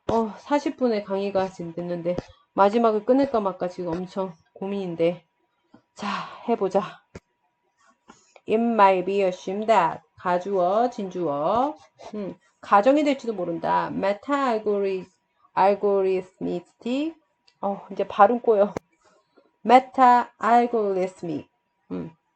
40분의 강의가 지금 됐는데, 마지막을 끊을까 말까 지금 엄청 고민인데. 자, 해보자. It might be assumed that. 가주어, 진주어. 가정이 될지도 모른다. 메타 알고리스미스틱. 이제 발음 꼬여. 메타 알고리스믹.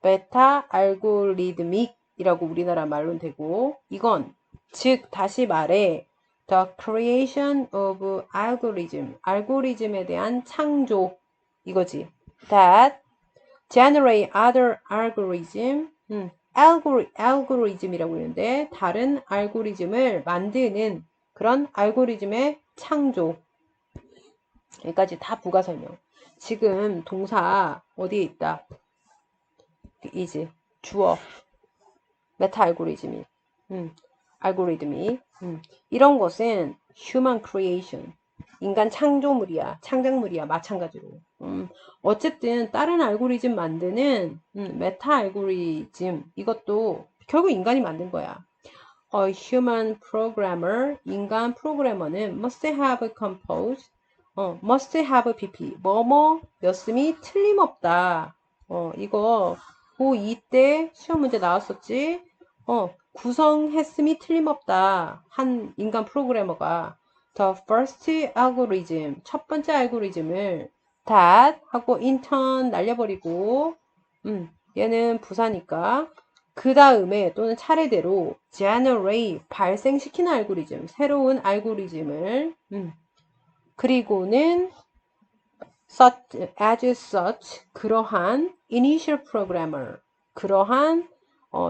메타 알고리드믹이라고 우리나라 말로는 되고, 이건 즉 다시 말해 the creation of algorithm. 알고리즘에 대한 창조 이거지. that generate other algorithm. 알고리즘이라고 하는데 다른 알고리즘을 만드는 그런 알고리즘의 창조. 여기까지 다 부가 설명. 지금 동사 어디에 있다? 이지 주어 메타 알고리즘이 알고리즘이 이런 것은 human creation 인간 창조물이야 창작물이야 마찬가지로 어쨌든 다른 알고리즘 만드는 메타 알고리즘 이것도 결국 인간이 만든 거야. A human programmer 인간 프로그래머는 must have composed must have pp 뭐뭐였음이 틀림없다. 이거 고2 때 시험 문제 나왔었지. 구성했음이 틀림없다. 한 인간 프로그래머가 the first algorithm 첫 번째 알고리즘을 that 하고 intern 날려버리고 얘는 부사니까 그 다음에 또는 차례대로 generate 발생시키는 알고리즘 새로운 알고리즘을 그리고는 as such 그러한 initial programmer 그러한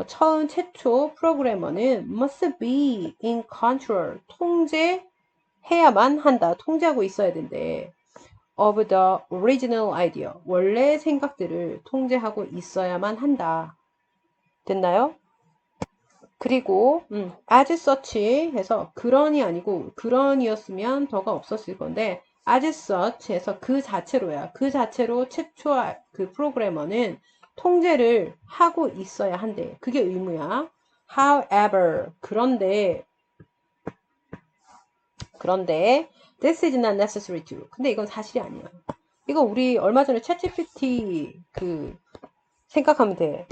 처음 최초 프로그래머는 must be in control 통제해야만 한다. 통제하고 있어야 된대. of the original idea 원래 생각들을 통제하고 있어야만 한다. 됐나요? 그리고 as such 해서 그런이 아니고 그런이었으면 더가 없었을 건데 as such 해서 그 자체로야. 그 자체로 최초 그 프로그래머는 통제를 하고 있어야 한대. 그게 의무야. However 그런데 this is not necessary to. 근데 이건 사실이 아니야. 이거 우리 얼마 전에 챗GPT 생각하면 돼.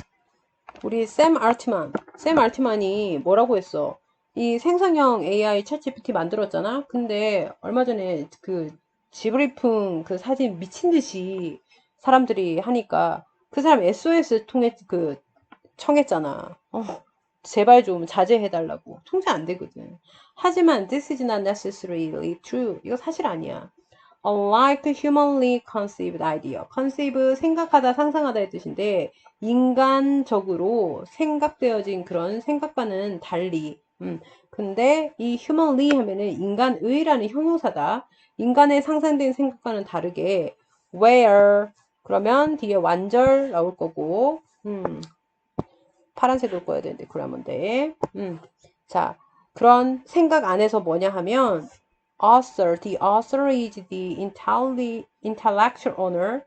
우리 샘 알트만이 뭐라고 했어? 이 생성형 AI 챗GPT 만들었잖아? 근데 얼마 전에 그 지브리풍 그 사진 미친 듯이 사람들이 하니까 그 사람 SOS 청했잖아. 제발 좀 자제해달라고. 통제 안 되거든. 하지만 this is not necessarily true. 이거 사실 아니야. Unlike humanly conceived idea. conceive 생각하다 상상하다의 뜻인데 인간적으로 생각되어진 그런 생각과는 달리 근데 이 humanly 하면은 인간의라는 형용사다. 인간의 상상된 생각과는 다르게 where 그러면 뒤에 완절 나올 거고 파란색으로 꺼야 되는데 그러면돼. 자, 그런 생각 안에서 뭐냐 하면 the author is the intellectual owner.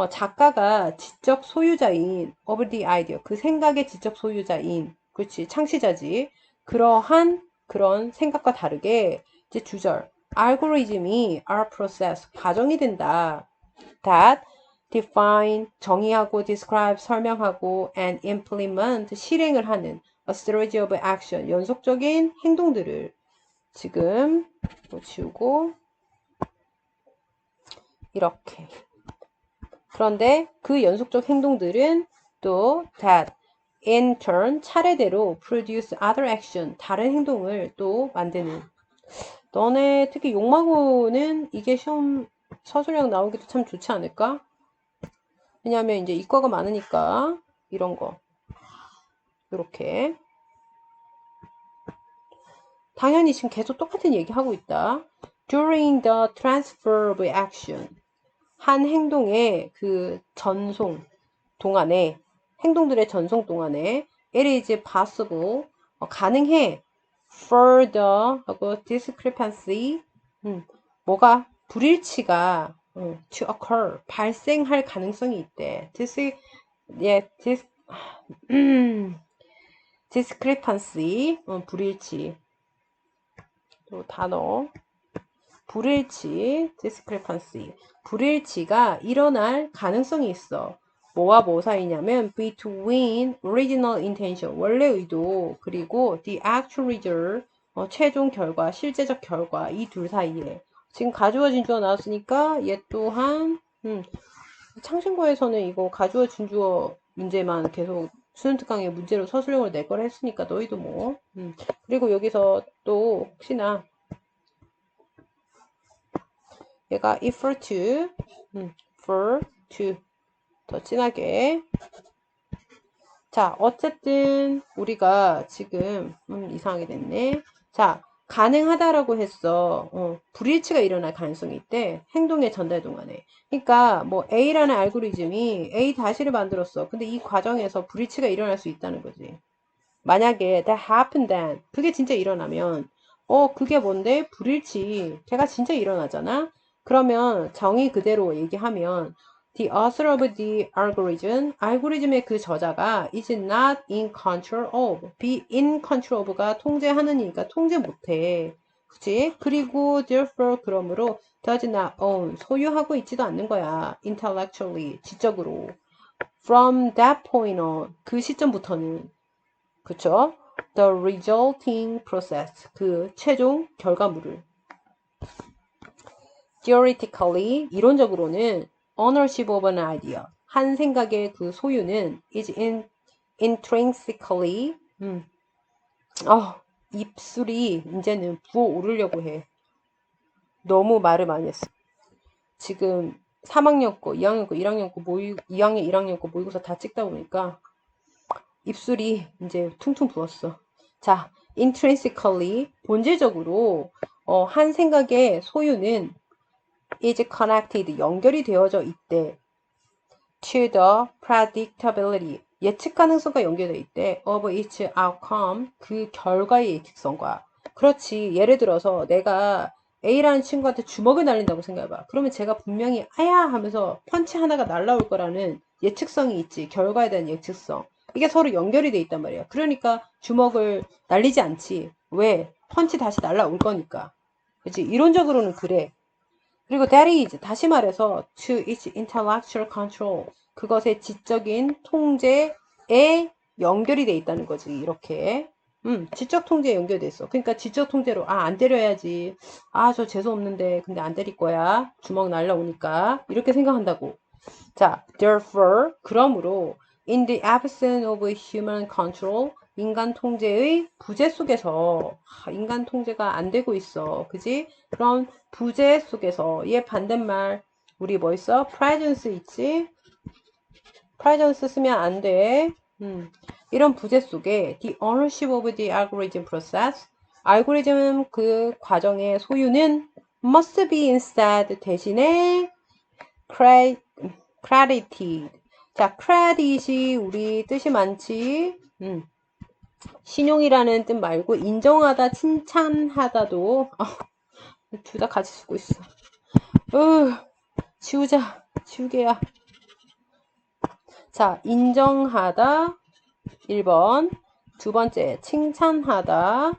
작가가 지적 소유자인 of the idea. 그 생각의 지적 소유자인. 그렇지, 창시자지. 그러한 그런 생각과 다르게 이제 주절. 알고리즘이 are process 과정이 된다. that define 정의하고 describe 설명하고 and implement 실행을 하는 a series of action 연속적인 행동들을 지금 지우고 이렇게 그런데 그 연속적 행동들은 또 that in turn 차례대로 produce other action 다른 행동을 또 만드는 너네 특히 욕망고는 이게 시험 서술형 나오기도 참 좋지 않을까? 왜냐하면 이제 이과가 많으니까 이런 거 이렇게 당연히 지금 계속 똑같은 얘기 하고 있다. During the transfer of action 한 행동의 그 전송 동안에, 행동들의 전송 동안에 it is possible, 가능해 for the 하고 discrepancy, 뭐가 불일치가 to occur, 발생할 가능성이 있대. 예, discrepancy, 불일치. 또 단어 불일치, discrepancy. 불일치가 일어날 가능성이 있어. 뭐와 뭐 사이냐면 between original intention, 원래 의도, 그리고 the actual result, 최종 결과, 실제적 결과, 이 둘 사이에. 지금 가주어 진주어 나왔으니까 얘 또한 창신고에서는 이거 가주어 진주어 문제만 계속 수능 특강에 문제로 서술형으로 낼 걸 했으니까 너희도 뭐. 그리고 여기서 또 혹시나 얘가 for to, for to 더 진하게. 자, 어쨌든 우리가 지금 이상하게 됐네. 자, 가능하다라고 했어. 불일치가 일어날 가능성이 있대. 행동의 전달 동안에. 그러니까 뭐 A라는 알고리즘이 A 다시를 만들었어. 근데 이 과정에서 불일치가 일어날 수 있다는 거지. 만약에 that happened then, 그게 진짜 일어나면 그게 뭔데? 불일치. 걔가 진짜 일어나잖아. 그러면 정의 그대로 얘기하면 the author of the algorithm, 알고리즘의 그 저자가 is not in control of, be in control of가 통제하는이니까 통제 못해. 그치? 그리고 therefore, 그러므로 does not own, 소유하고 있지도 않는 거야. intellectually, 지적으로. from that point on, 그 시점부터는. 그쵸? The resulting process, 그 최종 결과물을. Theoretically, 이론적으로는 ownership of an idea, 한 생각의 그 소유는 is intrinsically, 입술이 이제는 부어오르려고 해. 너무 말을 많이 했어. 지금 3학년 거, 2학년 거, 1학년 거 2학년, 1학년 거 모의고사 다 찍다 보니까 입술이 이제 퉁퉁 부었어. 자, intrinsically, 본질적으로 한 생각의 소유는 is connected, 연결이 되어져 있대. to the predictability, 예측 가능성과 연결되어 있대. of its outcome, 그 결과의 예측성과. 그렇지. 예를 들어서 내가 A라는 친구한테 주먹을 날린다고 생각해봐. 그러면 제가 분명히 아야 하면서 펀치 하나가 날라올 거라는 예측성이 있지. 결과에 대한 예측성. 이게 서로 연결이 돼 있단 말이야. 그러니까 주먹을 날리지 않지. 왜? 펀치 다시 날라올 거니까. 그치? 이론적으로는 그래. 그리고 that is, 다시 말해서 to its intellectual control, 그것의 지적인 통제에 연결이 돼 있다는 거지. 이렇게. 지적 통제에 연결돼 있어. 그러니까 지적 통제로 안 때려야지. 저 재수 없는데 근데 안 때릴 거야. 주먹 날라오니까. 이렇게 생각한다고. 자, therefore, 그러므로 in the absence of human control, 인간 통제의 부재 속에서 인간 통제가 안 되고 있어. 그지? 그럼 부재 속에서 얘 반대말 우리 뭐 있어? presence 있지? presence 쓰면 안 돼. 이런 부재 속에 the ownership of the algorithm process, 알고리즘 그 과정의 소유는 must be instead, 대신에 credited. 자, credit이 우리 뜻이 많지. 신용이라는 뜻 말고 인정하다, 칭찬하다도 둘 다 같이 쓰고 있어. 지우자. 지우개야. 자, 인정하다 1번, 두 번째 칭찬하다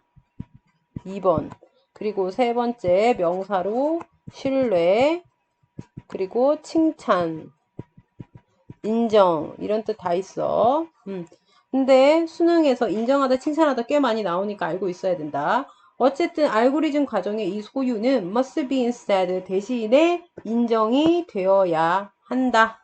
2번, 그리고 세 번째 명사로 신뢰, 그리고 칭찬, 인정 이런 뜻 다 있어. 근데 수능에서 인정하다, 칭찬하다 꽤 많이 나오니까 알고 있어야 된다. 어쨌든 알고리즘 과정의 이 소유는 must be instead, 대신에 인정이 되어야 한다.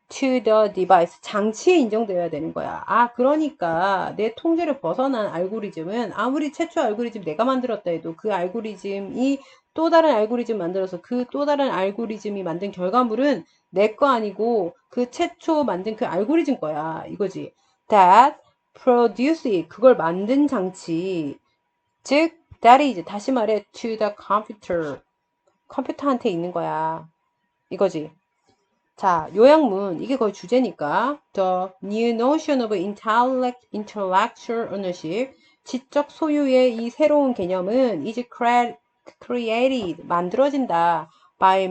to the device, 장치에 인정되어야 되는 거야. 그러니까 내 통제를 벗어난 알고리즘은 아무리 최초 알고리즘 내가 만들었다 해도 그 알고리즘이 또 다른 알고리즘 만들어서 그 또 다른 알고리즘이 만든 결과물은 내 거 아니고 그 최초 만든 그 알고리즘 거야. 이거지. that produce it, 그걸 만든 장치. 즉 that is, 다시 말해 to the computer, 컴퓨터한테 있는 거야. 이거지. 자, 요약문. 이게 거의 주제니까. The new notion of intellectual ownership. 지적 소유의 이 새로운 개념은 is created, 만들어진다. by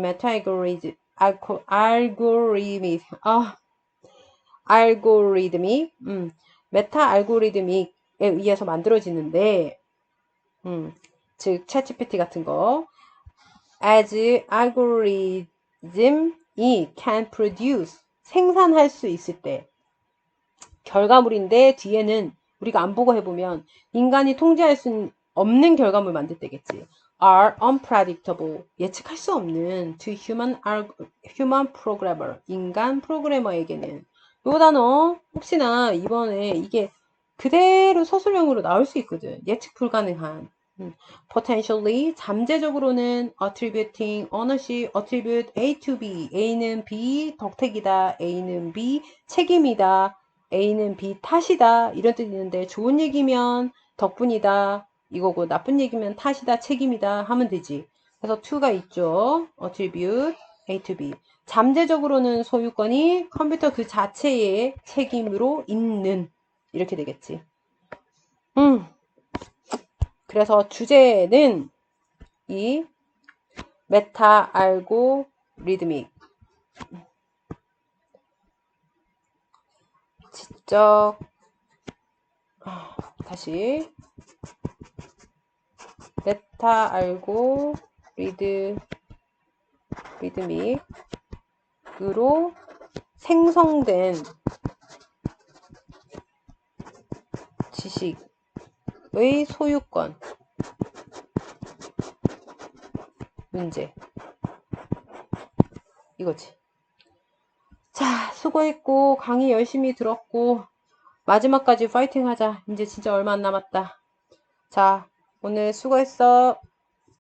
알고리즘이, 메타 알고리즘에 의해서 만들어지는데, 즉, 챗GPT 같은 거. as algorithm이 can produce, 생산할 수 있을 때, 결과물인데 뒤에는 우리가 안 보고 해보면 인간이 통제할 수 없는 결과물 만들 때겠지. are unpredictable, 예측할 수 없는 to human programmer, 인간 프로그래머에게는. 요 단어 혹시나 이번에 이게 그대로 서술형으로 나올 수 있거든. 예측 불가능한. potentially, 잠재적으로는 attributing ownership, attribute A to B, A는 B 덕택이다, A는 B 책임이다, A는 B 탓이다, 이런 뜻이 있는데 좋은 얘기면 덕분이다 이거고, 나쁜 얘기면 탓이다, 책임이다 하면 되지. 그래서 to가 있죠. attribute A to B. 잠재적으로는 소유권이 컴퓨터 그 자체의 책임으로 있는, 이렇게 되겠지. 그래서 주제는 이 메타 알고리드믹, 지적, 다시 메타 알고리드믹으로 생성된 지식의 소유권 문제, 이거지. 자, 수고했고 강의 열심히 들었고 마지막까지 파이팅 하자. 이제 진짜 얼마 안 남았다. 자, 오늘 수고했어.